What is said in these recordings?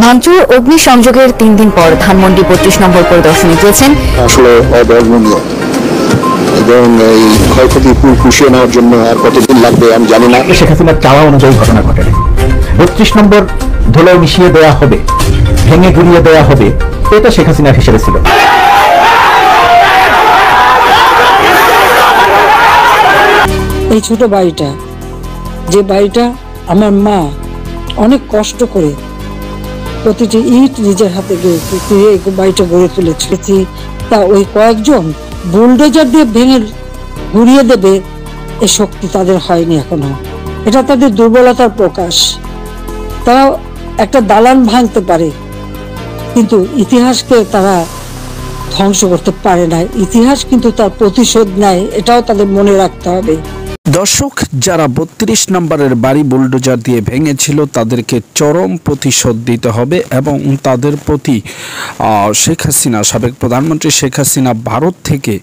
ভাঙচুর অগ্নিসংযোগের 3 দিন পর ধানমন্ডি 32 নম্বর পরিদর্শনে গিয়েছেন। আসলে অবর্ণনীয় এবং এই ক্ষয়ক্ষতি পুষিয়ে নেওয়ার জন্য আর কতদিন লাগবে আমি জানি না। শেখ হাসিনার চাওয়া অনুযায়ী ঘটনা ঘটে। 32 নম্বর ধুলোয় মিশিয়ে দেওয়া হবে, ভেঙে গুড়িয়ে দেওয়া হবে, এটা শেখ হাসিনার হিসেবে ছিল। এই ছোট বাড়িটা, যে বাড়িটা আমার মা অনেক কষ্ট করে প্রতিটি ইট নিজের হাতে এই বাড়িটা গড়ে তুলেছি, তা ওই কয়েকজন বুলডোজার দিয়ে ভেঙে গুড়িয়ে দেবে এ শক্তি তাদের হয়নি এখনো। এটা তাদের দুর্বলতার প্রকাশ। তারা একটা দালান ভাঙতে পারে, কিন্তু ইতিহাসকে তারা ধ্বংস করতে পারে না। ইতিহাস কিন্তু তার প্রতিশোধ নেয়, এটাও তাদের মনে রাখতে হবে। দর্শক, যারা 32 নম্বরের বাড়ি বুলডোজার দিয়ে ভেঙেছিল তাদেরকে চরম প্রতিশোধ দিতে হবে এবং তাদের প্রতি শেখ হাসিনা, সাবেক প্রধানমন্ত্রী শেখ হাসিনা ভারত থেকে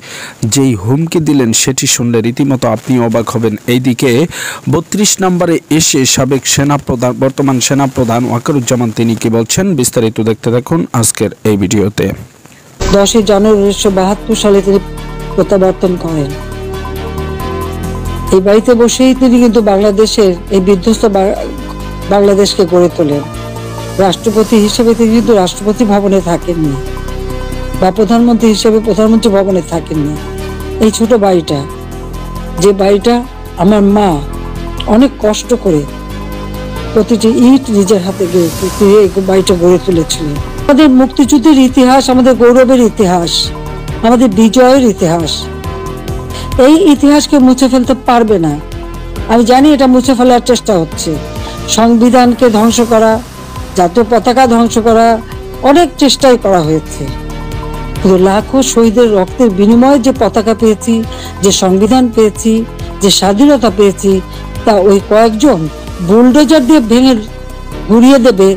যেই হুমকি দিলেন সেটি শুনলে রীতিমতো আপনি অবাক হবেন। এইদিকে 32 নম্বরে এসে সাবেক সেনাপ্রধান, বর্তমান সেনাপ্রধান ওয়াকারুজ্জামান তিনি কি বলছেন, বিস্তারিত দেখতে দেখুন আজকের এই ভিডিওতে। 10 জানুয়ারি 1972 সালে তিনি প্রত্যাবর্তন করেন। এই বাড়িতে বসেই তিনি কিন্তু বাংলাদেশের এই বিধ্বস্ত বাংলাদেশকে গড়ে তোলেন। রাষ্ট্রপতি হিসেবে তিনি কিন্তু রাষ্ট্রপতি ভবনে থাকেননি, বা প্রধানমন্ত্রী হিসেবে প্রধানমন্ত্রী ভবনে থাকেননি। এই ছোট বাড়িটা, যে বাড়িটা আমার মা অনেক কষ্ট করে প্রতিটি ইট নিজের হাতে এই বাড়িটা গড়ে তুলেছিলেন। আমাদের মুক্তিযুদ্ধের ইতিহাস, আমাদের গৌরবের ইতিহাস, আমাদের বিজয়ের ইতিহাস, এই ইতিহাসকে মুছে ফেলতে পারবে না। আমি জানি এটা মুছে ফেলার চেষ্টা হচ্ছে, সংবিধানকে ধ্বংস করা, জাতীয় পতাকা ধ্বংস করা, অনেক চেষ্টাই করা হয়েছে। কিন্তু লাখো শহীদের রক্তের বিনিময়ে যে পতাকা পেয়েছি, যে সংবিধান পেয়েছি, যে স্বাধীনতা পেয়েছি, তা ওই কয়েকজন বুলডোজার দিয়ে ভেঙে গুড়িয়ে দেবে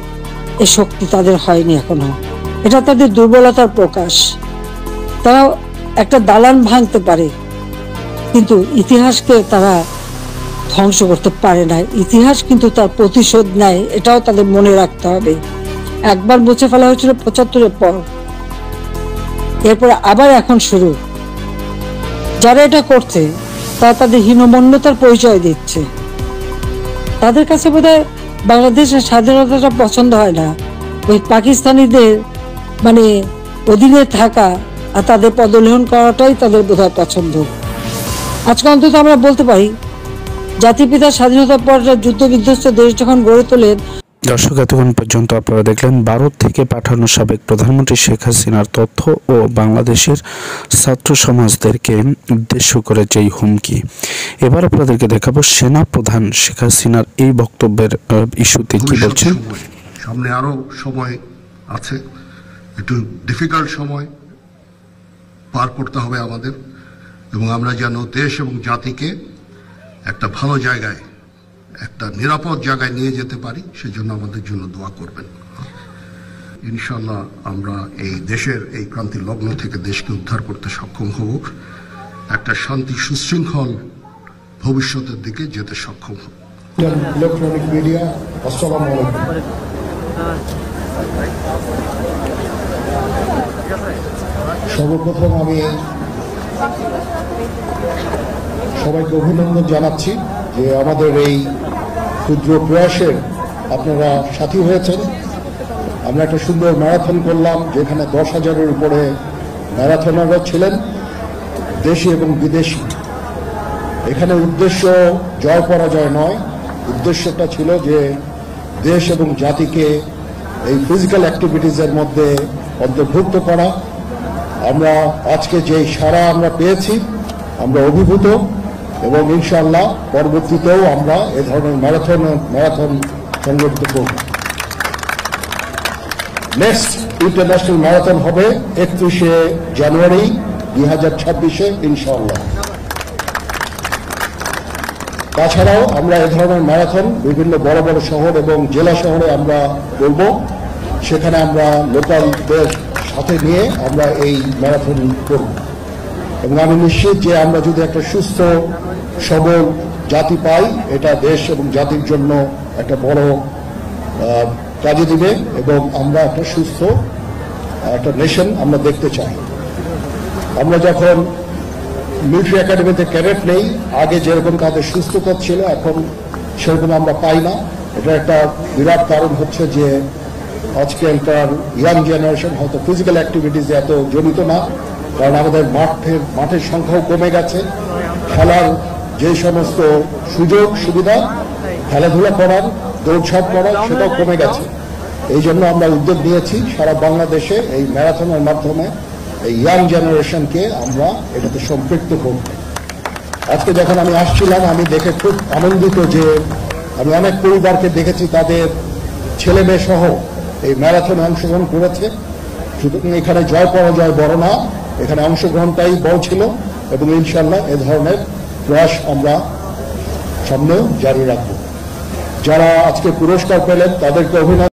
এ শক্তি তাদের হয়নি এখনো। এটা তাদের দুর্বলতার প্রকাশ। তারা একটা দালান ভাঙতে পারে, কিন্তু ইতিহাসকে তারা ধ্বংস করতে পারে না। ইতিহাস কিন্তু তার প্রতিশোধ নেয়, এটাও তাদের মনে রাখতে হবে। একবার মুছে ফেলা হয়েছিল 75-এর পর, এরপরে আবার এখন শুরু। যারা এটা করছে তারা তাদের হীনমন্যতার পরিচয় দিচ্ছে। তাদের কাছে বোধহয় বাংলাদেশের স্বাধীনতাটা পছন্দ হয় না, ওই পাকিস্তানিদের অধীনে থাকা আর তাদের পদলেহন করাটাই তাদের বোধহয় পছন্দ। আজকে অন্তত আমরা বলতে পারি, জাতিপিতার স্বাধীনতার পর যুদ্ধ বিধ্বস্ত দেশ যখন গড়ে তোলেন। দর্শক, এতক্ষণ পর্যন্ত আপনারা দেখলেন ভারত থেকে পাঠানো সাবেক প্রধানমন্ত্রী শেখ হাসিনার তথ্য ও বাংলাদেশের ছাত্র সমাজদেরকে উদ্দেশ্য করে যেই হুমকি। এবার আপনাদেরকে দেখাবো সেনা প্রধান শেখ হাসিনার এই বক্তব্যের ইস্যুতে কি বলছেন। সামনে আরো সময় আছে, একটু ডিফিকাল্ট সময় পার করতে হবে আমাদের, এবং আমরা যেন দেশ এবং জাতিকে একটা ভালো জায়গায়, একটা নিরাপদ জায়গায় নিয়ে যেতে পারি, সেজন্য আমাদের জন্য দোয়া করবেন। ইনশাআল্লাহ আমরা এই দেশের এই ক্রান্তি লগ্ন থেকে দেশকে উদ্ধার করতে সক্ষম হব, একটা শান্তি সুশৃঙ্খল ভবিষ্যতের দিকে যেতে সক্ষম হব। ইলেকট্রনিক মিডিয়া, আসসালামু আলাইকুম। সর্বপ্রথম আমি সবাইকে অভিনন্দন জানাচ্ছি যে আমাদের এই ক্ষুদ্র প্রয়াসের আপনারা সাথী হয়েছেন। আমরা একটা সুন্দর ম্যারাথন করলাম, যেখানে 10,000-এর উপরে ম্যারাথনাররা ছিলেন, দেশি এবং বিদেশি। এখানে উদ্দেশ্য জয় পরাজয় নয়, উদ্দেশ্যটা ছিল যে দেশ এবং জাতিকে এই ফিজিক্যাল অ্যাক্টিভিটিসের মধ্যে অন্তর্ভুক্ত করা। আমরা আজকে যে সাড়া আমরা পেয়েছি, আমরা অভিভূত, এবং ইনশাআল্লাহ পরবর্তীতেও আমরা এ ধরনের ম্যারাথন সংগঠিত করব। নেক্সট ইন্টারন্যাশনাল ম্যারাথন হবে 31শে জানুয়ারি 2026-এ ইনশাআল্লাহ। তাছাড়াও আমরা এ ধরনের ম্যারাথন বিভিন্ন বড় বড় শহর এবং জেলা শহরে আমরা করব, সেখানে আমরা লোকালদের সাথে নিয়ে আমরা এই ম্যারাথন করব। এবং আমি নিশ্চিত যে আমরা যদি একটা সুস্থ সবল জাতি পাই, এটা দেশ এবং জাতির জন্য একটা বড় কাজে দিবে এবং আমরা একটা সুস্থ একটা নেশন আমরা দেখতে চাই। আমরা যখন মিলিটারি একাডেমিতে ক্যাডেট নেই, আগে যেরকম তাদের সুস্থতা ছিল এখন সেরকম আমরা পাই না। এটা একটা বিরাট কারণ হচ্ছে যে আজকালকার ইয়াং জেনারেশন হয়তো ফিজিক্যাল অ্যাক্টিভিটিসে এত জড়িত না, কারণ আমাদের মাঠের সংখ্যাও কমে গেছে। খেলার যে সমস্ত সুযোগ সুবিধা খেলাধুলা করার, দৌড়ঝাঁপ করার, সেটাও কমে গেছে। এই জন্য আমরা উদ্যোগ নিয়েছি সারা বাংলাদেশে এই ম্যারাথনের মাধ্যমে এই ইয়াং জেনারেশনকে আমরা এটাতে সম্পৃক্ত করব। আজকে যখন আমি আসছিলাম আমি দেখে খুব আনন্দিত যে আমি অনেক পরিবারকে দেখেছি তাদের ছেলে মেয়ে সহ এই ম্যারাথনে অংশগ্রহণ করেছে। সুতরাং এখানে জয় পরাজয় বড় না, এখানে অংশগ্রহণটাই বড় ছিল এবং ইনশাল্লাহ এ ধরনের প্রয়াস আমরা সামনেও জারি রাখব। যারা আজকে পুরস্কার পেলেন তাদেরকে অভিনন্দন।